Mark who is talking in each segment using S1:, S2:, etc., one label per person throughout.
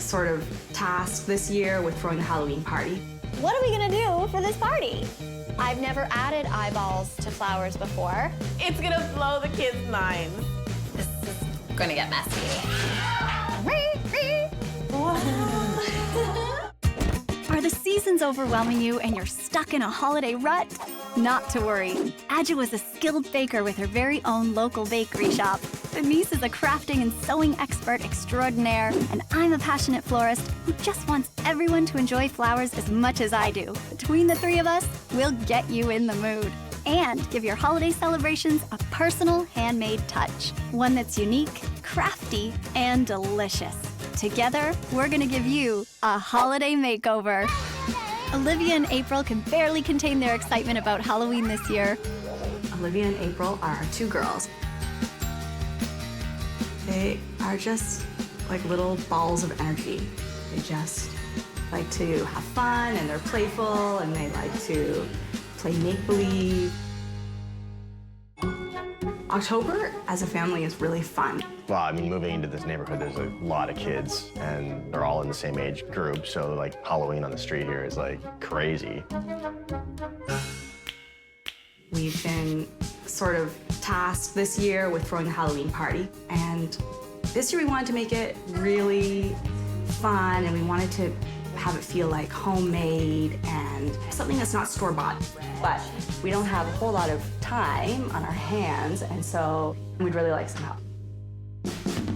S1: sort of tasked this year with throwing a Halloween party.
S2: What are we gonna do for this party? I've never added eyeballs to flowers before.
S3: It's gonna blow the kids' minds.
S2: This is gonna get messy. Are the seasons overwhelming you and you're stuck in a holiday rut? Not to worry. Adja is a skilled baker with her very own local bakery shop. Denise is a crafting and sewing expert extraordinaire, and I'm a passionate florist who just wants everyone to enjoy flowers as much as I do. Between the three of us, we'll get you in the mood and give your holiday celebrations a personal handmade touch. One that's unique, crafty, and delicious. Together, we're gonna give you a holiday makeover. Olivia and April can barely contain their excitement about Halloween this year.
S1: Olivia and April are our two girls. They are just like little balls of energy. They just like to have fun, and they're playful, and they like to play make-believe. October as a family is really fun.
S4: Well, I mean, moving into this neighborhood, there's a lot of kids, and they're all in the same age group, so like Halloween on the street here is like crazy.
S1: We've been sort of tasked this year with throwing a Halloween party, and this year we wanted to make it really fun, and we wanted to have it feel like homemade and something that's not store-bought. But we don't have a whole lot of time on our hands, and so we'd really like some help.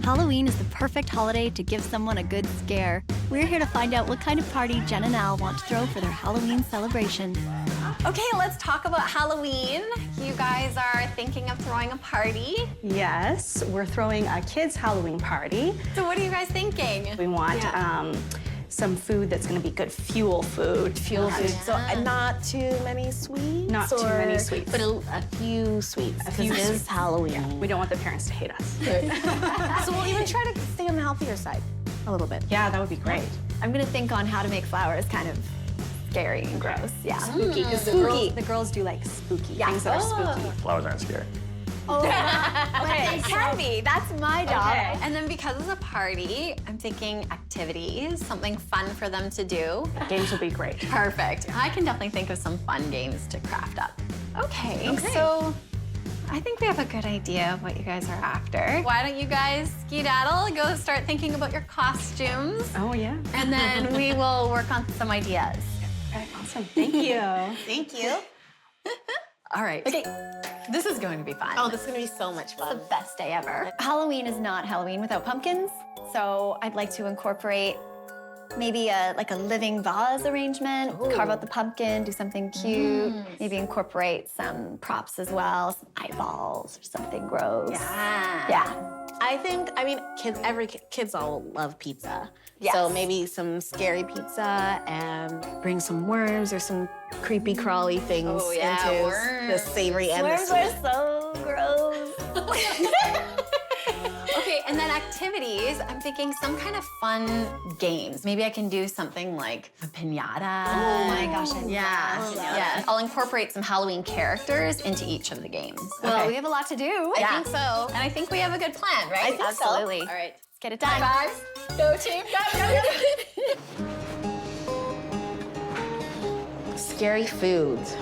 S2: Halloween is the perfect holiday to give someone a good scare. We're here to find out what kind of party Jen and Al want to throw for their Halloween celebration.
S5: Okay, let's talk about Halloween. You guys are thinking of throwing a party.
S6: Yes, we're throwing a kids' Halloween party.
S5: So what are you guys thinking?
S6: We want some food that's going to be good fuel food.
S3: Fuel food. So not too many sweets?
S6: Not too many sweets.
S3: But a few sweets, because it is Halloween.
S6: Yeah, we don't want the parents to hate us.
S3: So we'll even try to stay on the healthier side a little bit.
S6: Yeah, that would be great.
S2: I'm gonna think on how to make flowers kind of scary and gross. Yeah.
S6: Spooky, because the girls do like spooky things that are spooky.
S4: Flowers aren't scary.
S2: Oh, but it can be. That's my job.
S6: Okay.
S5: And then because it's a party, I'm thinking activities, something fun for them to do.
S6: Games would be great.
S5: Perfect. I can definitely think of some fun games to craft up. Okay, so I think we have a good idea of what you guys are after. Why don't you guys skedaddle, go start thinking about your costumes,
S6: Oh, yeah.
S5: and then we will work on some ideas.
S6: Okay, awesome. Thank you.
S3: Thank you.
S5: All right. Okay, this is going to be fun.
S3: Oh, this is going to be so much
S5: It's
S3: fun.
S5: the best day ever.
S2: Halloween is not Halloween without pumpkins, so I'd like to incorporate maybe a living vase arrangement, carve out the pumpkin, do something cute, maybe incorporate some props as well, some eyeballs or something gross. Yeah.
S3: I mean, kids all love pizza.
S2: Yes.
S3: So maybe some scary pizza and bring some worms or some creepy crawly things into the savory and the
S2: Worms
S3: sweet.
S2: are so gross.
S5: Okay, and then activities, I'm thinking some kind of fun games. Maybe I can do something like a piñata.
S2: Oh my gosh, I
S5: Yeah. I'll incorporate some Halloween characters into each of the games.
S2: Well, we have a lot to do.
S5: I think so. And I think we have a good plan, right?
S2: I think so.
S5: Absolutely. All right.
S2: Let's get it done.
S5: High fives. Go team. Go.
S3: Scary foods.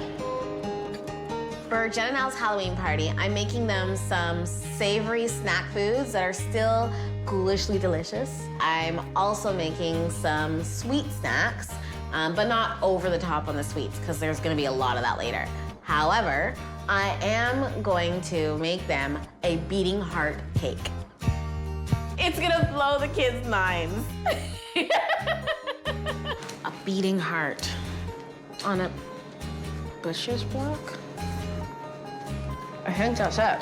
S3: For Jen and Al's Halloween party, I'm making them some savory snack foods that are still ghoulishly delicious. I'm also making some sweet snacks, but not over the top on the sweets, because there's gonna be a lot of that later. However, I am going to make them a beating heart cake. It's gonna blow the kids' minds. A beating heart on a butcher's block? I think that's it.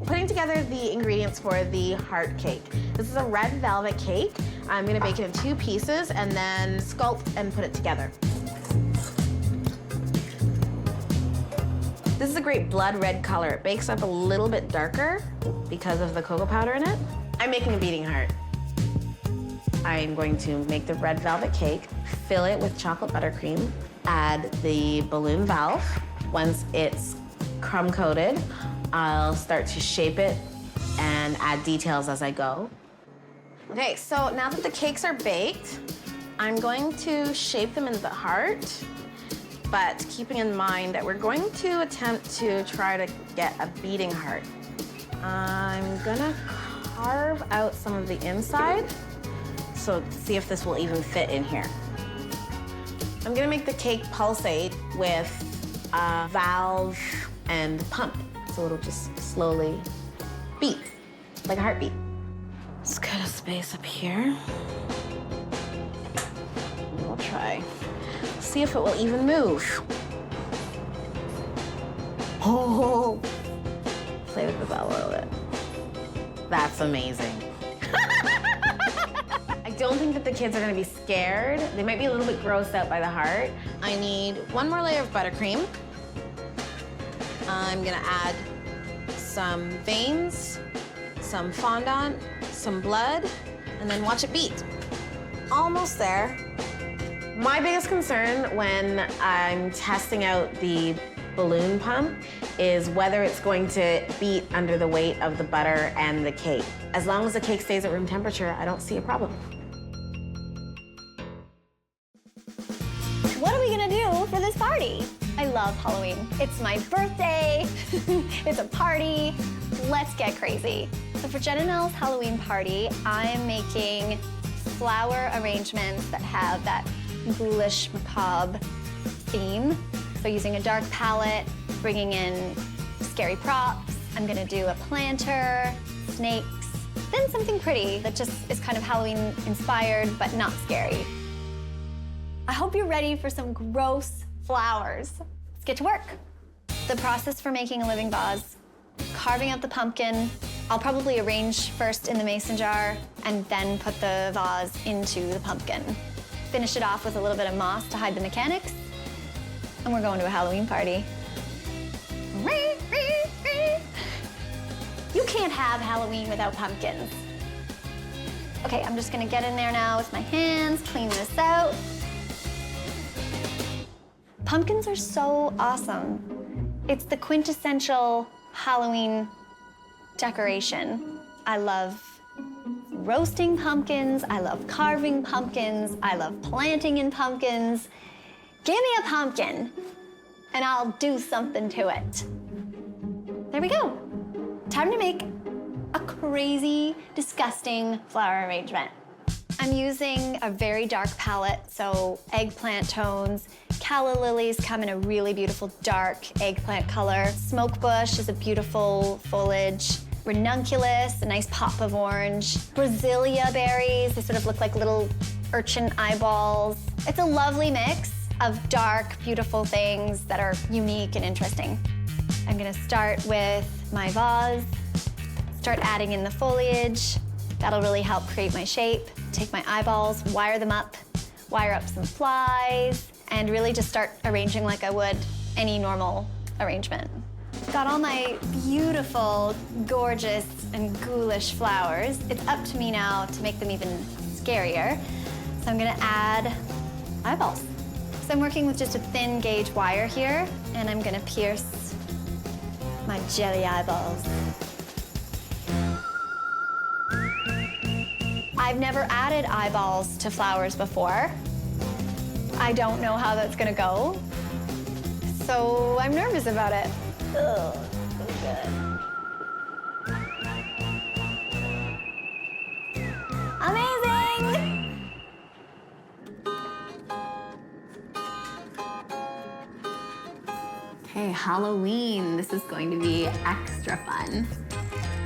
S3: Putting together the ingredients for the heart cake. This is a red velvet cake. I'm gonna bake it in 2 pieces and then sculpt and put it together. This is a great blood red color. It bakes up a little bit darker because of the cocoa powder in it. I'm making a beating heart. I'm going to make the red velvet cake, fill it with chocolate buttercream, add the balloon valve. Once it's crumb coated, I'll start to shape it and add details as I go. Okay, so now that the cakes are baked, I'm going to shape them into the heart, but keeping in mind that we're going to attempt to try to get a beating heart. I'm gonna carve out some of the inside, so see if this will even fit in here. I'm gonna make the cake pulsate with a valve and pump, so it'll just slowly beat, like a heartbeat. Let's cut a space up here. We'll try. See if it will even move. Oh, play with the valve a little bit. That's amazing. I don't think that the kids are gonna be scared. They might be a little bit grossed out by the heart. I need one more layer of buttercream. I'm gonna add some veins, some fondant, some blood, and then watch it beat. Almost there. My biggest concern when I'm testing out the balloon pump is whether it's going to beat under the weight of the butter and the cake. As long as the cake stays at room temperature, I don't see a problem.
S2: What are we gonna do for this party? I love Halloween. It's my birthday. It's a party. Let's get crazy. So for Jen and Elle's Halloween party, I'm making flower arrangements that have that ghoulish, macabre theme. So using a dark palette, bringing in scary props. I'm gonna do a planter, snakes, then something pretty that just is kind of Halloween inspired, but not scary. I hope you're ready for some gross flowers. Let's get to work. The process for making a living vase: carving out the pumpkin. I'll probably arrange first in the mason jar and then put the vase into the pumpkin. Finish it off with a little bit of moss to hide the mechanics. And we're going to a Halloween party. You can't have Halloween without pumpkins. Okay, I'm just gonna get in there now with my hands, clean this out. Pumpkins are so awesome. It's the quintessential Halloween decoration. I love roasting pumpkins, I love carving pumpkins, I love planting in pumpkins. Give me a pumpkin, and I'll do something to it. There we go. Time to make a crazy, disgusting flower arrangement. I'm using a very dark palette, so eggplant tones. Calla lilies come in a really beautiful dark eggplant color. Smoke bush is a beautiful foliage. Ranunculus, a nice pop of orange. Brasilia berries, they sort of look like little urchin eyeballs. It's a lovely mix of dark, beautiful things that are unique and interesting. I'm gonna start with my vase, start adding in the foliage. That'll really help create my shape. Take my eyeballs, wire them up, wire up some flies, and really just start arranging like I would any normal arrangement. Got all my beautiful, gorgeous, and ghoulish flowers. It's up to me now to make them even scarier. So I'm gonna add eyeballs. So I'm working with just a thin gauge wire here, and I'm gonna pierce my jelly eyeballs. I've never added eyeballs to flowers before. I don't know how that's gonna go, so I'm nervous about it. Ugh, so good. Amazing!
S5: Okay, Halloween. This is going to be extra fun.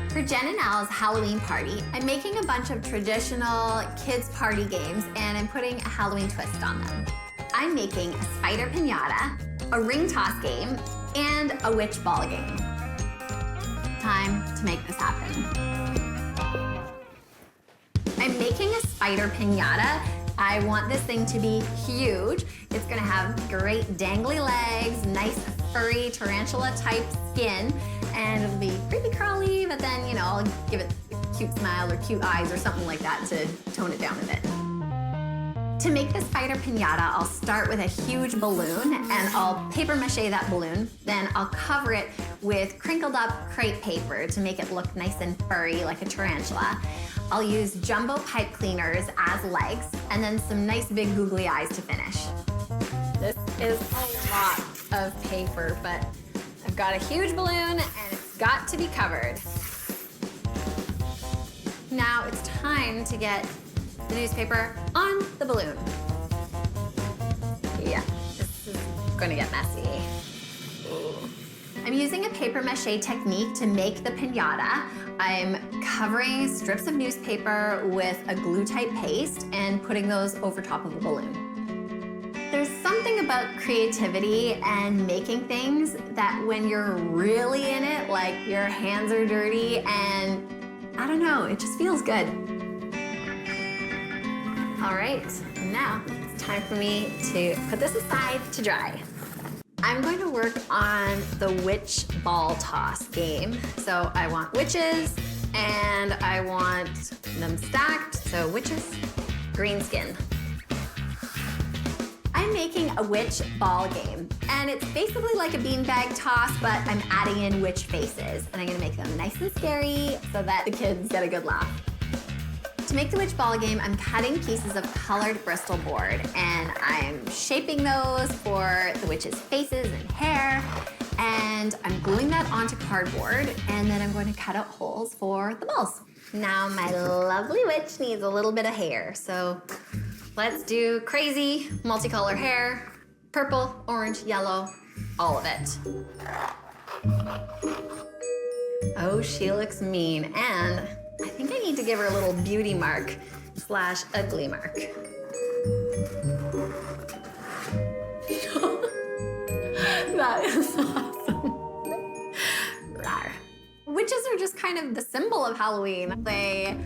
S5: For Jen and Al's Halloween party, I'm making a bunch of traditional kids' party games, and I'm putting a Halloween twist on them. I'm making a spider piñata, a ring toss game, and a witch ball game. Time to make this happen. I'm making a spider piñata. I want this thing to be huge. It's gonna have great dangly legs, nice furry tarantula-type skin, and it'll be creepy crawly, but then, you know, I'll give it a cute smile or cute eyes or something like that to tone it down a bit. To make the spider piñata, I'll start with a huge balloon and I'll paper mache that balloon. Then I'll cover it with crinkled up crepe paper to make it look nice and furry like a tarantula. I'll use jumbo pipe cleaners as legs, and then some nice big googly eyes to finish. This is a lot of paper, but I've got a huge balloon and it's got to be covered. Now it's time to get the newspaper on the balloon. Yeah, this is gonna get messy. Ooh. I'm using a paper mache technique to make the piñata. I'm covering strips of newspaper with a glue-type paste and putting those over top of the balloon. There's something about creativity and making things that when you're really in it, like your hands are dirty and I don't know, it just feels good. All right, now it's time for me to put this aside to dry. I'm going to work on the witch ball toss game. So I want witches and I want them stacked. So witches, green skin. I'm making a witch ball game, and it's basically like a beanbag toss, but I'm adding in witch faces, and I'm gonna make them nice and scary so that the kids get a good laugh. To make the witch ball game, I'm cutting pieces of colored Bristol board, and I'm shaping those for the witches' faces and hair, and I'm gluing that onto cardboard, and then I'm going to cut out holes for the balls. Now my lovely witch needs a little bit of hair, so let's do crazy multicolor hair. Purple, orange, yellow, all of it. Oh, she looks mean, and I think I need to give her a little beauty mark / ugly mark. That is awesome. Rawr. Witches are just kind of the symbol of Halloween. They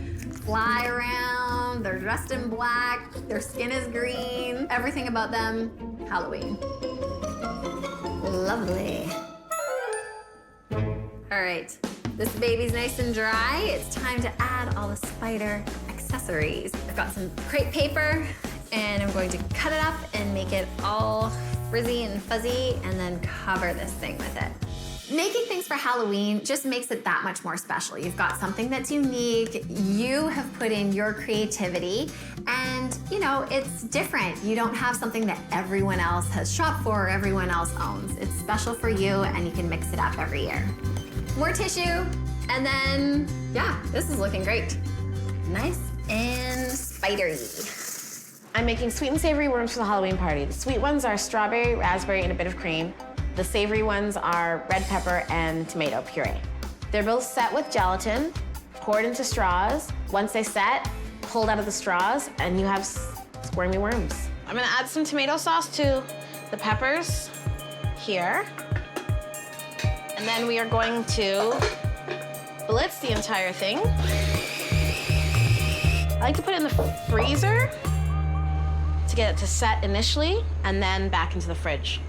S5: fly around, they're dressed in black, their skin is green, everything about them, Halloween. Lovely. All right, this baby's nice and dry. It's time to add all the spider accessories. I've got some crepe paper, and I'm going to cut it up and make it all frizzy and fuzzy, and then cover this thing with it. Making things for Halloween just makes it that much more special. You've got something that's unique, you have put in your creativity, and you know, it's different. You don't have something that everyone else has shopped for or everyone else owns. It's special for you, and you can mix it up every year. More tissue, and then, yeah, this is looking great. Nice and spidery.
S3: I'm making sweet and savory worms for the Halloween party. The sweet ones are strawberry, raspberry, and a bit of cream. The savory ones are red pepper and tomato puree. They're both set with gelatin, poured into straws. Once they set, pulled out of the straws, and you have squirmy worms. I'm gonna add some tomato sauce to the peppers here. And then we are going to blitz the entire thing. I like to put it in the freezer to get it to set initially, and then back into the fridge.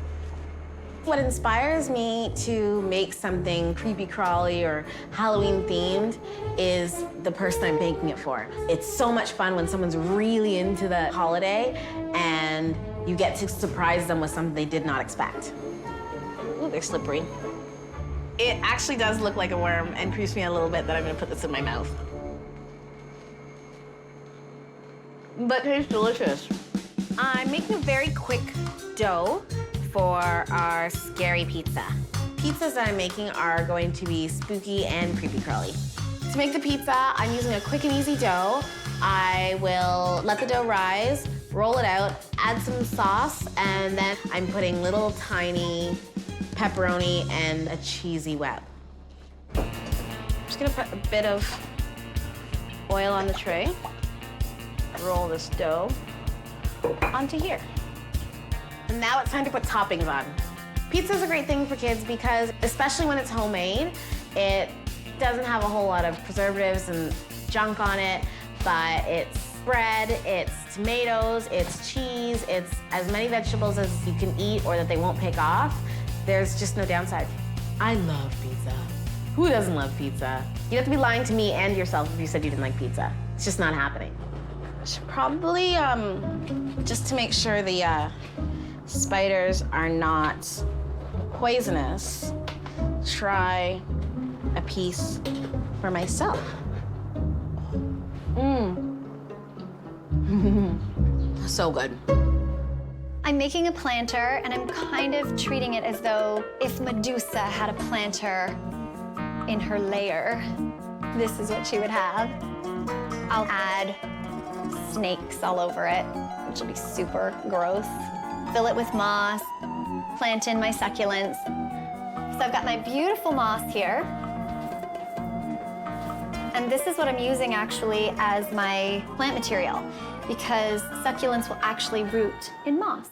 S3: What inspires me to make something creepy crawly or Halloween themed is the person I'm making it for. It's so much fun when someone's really into the holiday and you get to surprise them with something they did not expect. Ooh, they're slippery. It actually does look like a worm and creeps me a little bit that I'm gonna put this in my mouth. But tastes delicious. I'm making a very quick dough for our scary pizza. Pizzas that I'm making are going to be spooky and creepy crawly. To make the pizza, I'm using a quick and easy dough. I will let the dough rise, roll it out, add some sauce, and then I'm putting little tiny pepperoni and a cheesy web. I'm just gonna put a bit of oil on the tray, roll this dough onto here. And now it's time to put toppings on. Pizza's a great thing for kids because, especially when it's homemade, it doesn't have a whole lot of preservatives and junk on it, but it's bread, it's tomatoes, it's cheese, it's as many vegetables as you can eat or that they won't pick off. There's just no downside. I love pizza. Who doesn't love pizza? You'd have to be lying to me and yourself if you said you didn't like pizza. It's just not happening. I should probably, just to make sure the spiders are not poisonous, try a piece for myself. So good.
S2: I'm making a planter, and I'm kind of treating it as though if Medusa had a planter in her lair, this is what she would have. I'll add snakes all over it, which will be super gross. Fill it with moss, plant in my succulents. So I've got my beautiful moss here. And this is what I'm using actually as my plant material, because succulents will actually root in moss.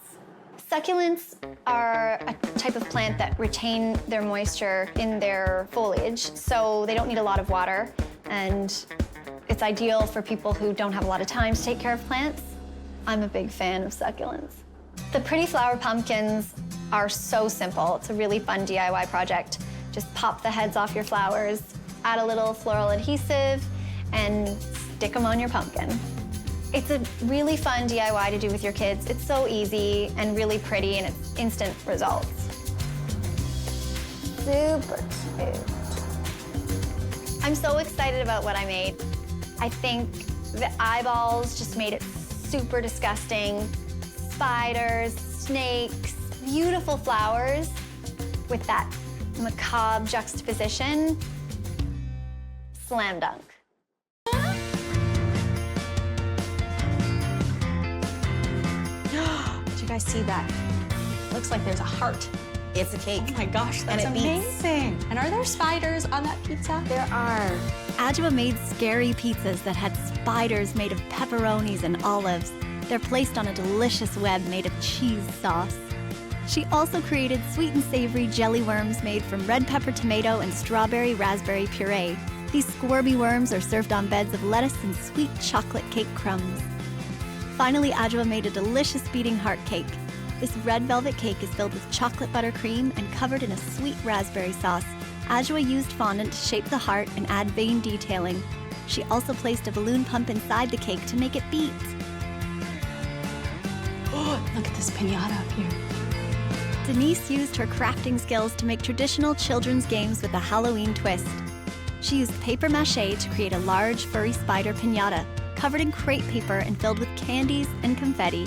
S2: Succulents are a type of plant that retain their moisture in their foliage, so they don't need a lot of water, and it's ideal for people who don't have a lot of time to take care of plants. I'm a big fan of succulents. The pretty flower pumpkins are so simple. It's a really fun DIY project. Just pop the heads off your flowers, add a little floral adhesive, and stick them on your pumpkin. It's a really fun DIY to do with your kids. It's so easy and really pretty, and it's instant results. Super cute. I'm so excited about what I made. I think the eyeballs just made it super disgusting. Spiders, snakes, beautiful flowers with that macabre juxtaposition. Slam dunk.
S6: Did you guys see that? Looks like there's a heart.
S3: It's a cake.
S6: Oh my gosh, that's
S3: And it beats.
S6: amazing. And are there spiders on that pizza?
S3: There are.
S2: Adjoa made scary pizzas that had spiders made of pepperonis and olives. They're placed on a delicious web made of cheese sauce. She also created sweet and savory jelly worms made from red pepper tomato and strawberry raspberry puree. These squirmy worms are served on beds of lettuce and sweet chocolate cake crumbs. Finally, Adjoa made a delicious beating heart cake. This red velvet cake is filled with chocolate buttercream and covered in a sweet raspberry sauce. Adjoa used fondant to shape the heart and add vein detailing. She also placed a balloon pump inside the cake to make it beat.
S6: Oh, look at this piñata up here.
S2: Denise used her crafting skills to make traditional children's games with a Halloween twist. She used paper mache to create a large furry spider piñata, covered in crepe paper and filled with candies and confetti.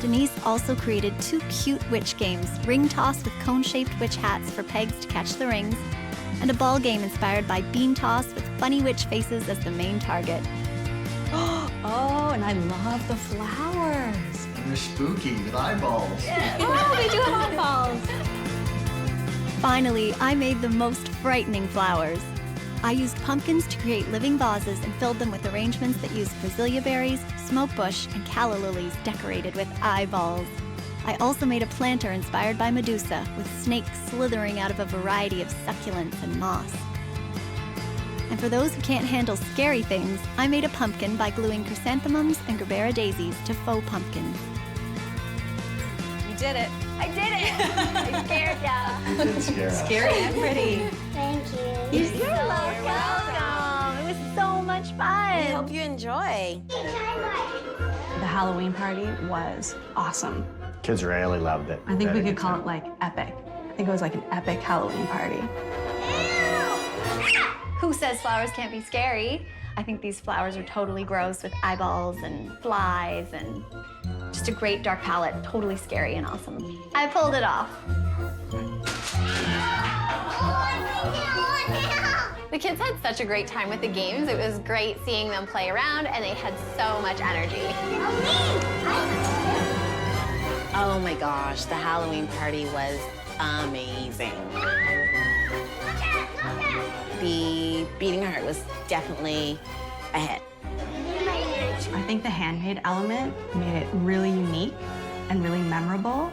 S2: Denise also created 2 cute witch games, ring toss with cone-shaped witch hats for pegs to catch the rings, and a ball game inspired by bean toss with funny witch faces as the main target.
S6: Oh, and I love the flowers.
S7: They're spooky with eyeballs.
S2: Oh, they do have eyeballs! Finally, I made the most frightening flowers. I used pumpkins to create living vases and filled them with arrangements that used Brasilia berries, smoke bush, and calla lilies decorated with eyeballs. I also made a planter inspired by Medusa, with snakes slithering out of a variety of succulents and moss. And for those who can't handle scary things, I made a pumpkin by gluing chrysanthemums and gerbera daisies to faux pumpkins.
S6: You did it.
S2: I did it! I scared ya.
S4: It's scary.
S6: Scary and pretty.
S3: Thank you.
S2: You're welcome. It was so much fun.
S3: I hope you enjoy.
S1: The Halloween party was awesome.
S4: Kids really loved it.
S1: I think we
S4: Very
S1: could call it like epic. I think it was like an epic Halloween party.
S2: Who says flowers can't be scary? I think these flowers are totally gross with eyeballs and flies and just a great dark palette, totally scary and awesome. I pulled it off.
S5: The kids had such a great time with the games. It was great seeing them play around, and they had so much energy.
S3: Oh my gosh, the Halloween party was amazing. The beating heart was definitely a hit.
S1: I think the handmade element made it really unique and really memorable.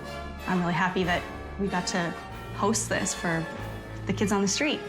S1: I'm really happy that we got to host this for the kids on the street.